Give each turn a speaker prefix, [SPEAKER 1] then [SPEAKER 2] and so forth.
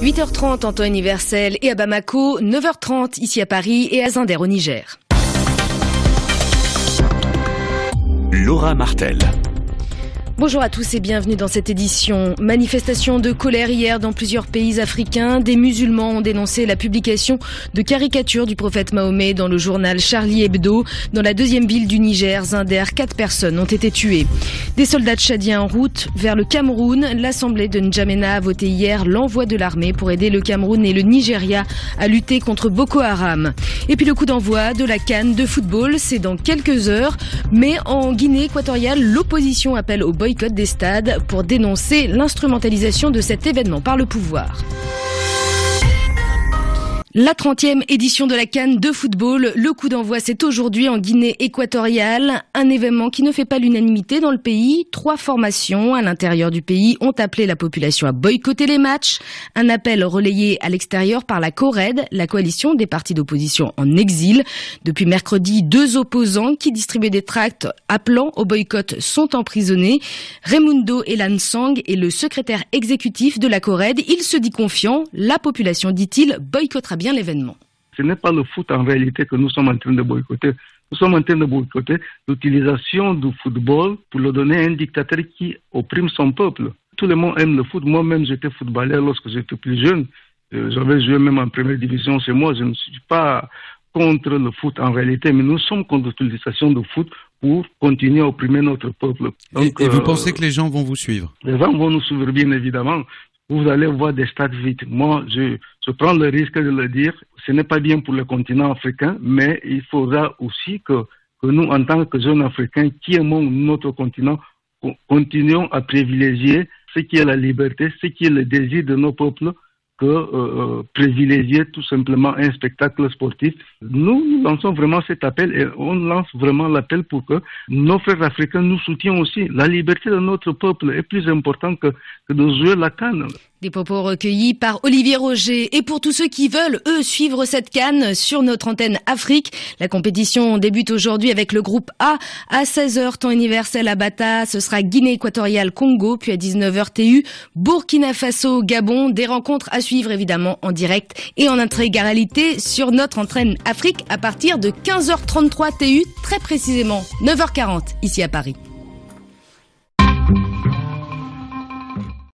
[SPEAKER 1] 8h30 en temps universel et à Bamako, 9h30 ici à Paris et à Zinder au Niger.
[SPEAKER 2] Laura Martel.
[SPEAKER 1] Bonjour à tous et bienvenue dans cette édition. Manifestation de colère hier dans plusieurs pays africains. Des musulmans ont dénoncé la publication de caricatures du prophète Mahomet dans le journal Charlie Hebdo. Dans la deuxième ville du Niger, Zinder, 4 personnes ont été tuées. Des soldats tchadiens en route vers le Cameroun. L'Assemblée de N'Djamena a voté hier l'envoi de l'armée pour aider le Cameroun et le Nigeria à lutter contre Boko Haram. Et puis le coup d'envoi de la CAN de football, c'est dans quelques heures. Mais en Guinée équatoriale, l'opposition appelle au boycott des stades pour dénoncer l'instrumentalisation de cet événement par le pouvoir. La 30e édition de la CAN de football, le coup d'envoi c'est aujourd'hui en Guinée équatoriale, un événement qui ne fait pas l'unanimité dans le pays. 3 formations à l'intérieur du pays ont appelé la population à boycotter les matchs, un appel relayé à l'extérieur par la CORED, la coalition des partis d'opposition en exil. Depuis mercredi, 2 opposants qui distribuaient des tracts appelant au boycott sont emprisonnés. Raimundo Elansang est le secrétaire exécutif de la CORED. Il se dit confiant, la population, dit-il, boycottera bien l'événement.
[SPEAKER 3] Ce n'est pas le foot en réalité que nous sommes en train de boycotter. Nous sommes en train de boycotter l'utilisation du football pour le donner à un dictateur qui opprime son peuple. Tout le monde aime le foot. Moi-même, j'étais footballeur lorsque j'étais plus jeune. J'avais joué même en première division chez moi. Je ne suis pas contre le foot en réalité, mais nous sommes contre l'utilisation du foot pour continuer à opprimer notre peuple.
[SPEAKER 4] Donc, et vous pensez que les gens vont vous suivre?
[SPEAKER 3] Les gens vont nous suivre, bien évidemment. Vous allez voir des stades vides. Moi, je prends le risque de le dire. Ce n'est pas bien pour le continent africain, mais il faudra aussi que nous, en tant que jeunes Africains qui aimons notre continent, continuons à privilégier ce qui est la liberté, ce qui est le désir de nos peuples, que privilégier tout simplement un spectacle sportif. Nous lançons vraiment cet appel et on lance vraiment l'appel pour que nos frères africains nous soutiennent aussi. La liberté de notre peuple est plus importante que de jouer la CAN.
[SPEAKER 1] Des propos recueillis par Olivier Roger. Et pour tous ceux qui veulent, eux, suivre cette CAN sur notre antenne Afrique, la compétition débute aujourd'hui avec le groupe A à 16h, temps universel à Bata. Ce sera Guinée équatoriale, Congo, puis à 19h, TU, Burkina Faso, Gabon. Des rencontres à suivre évidemment en direct et en intégralité sur notre antenne Afrique à partir de 15h33 TU, très précisément 9h40 ici à Paris.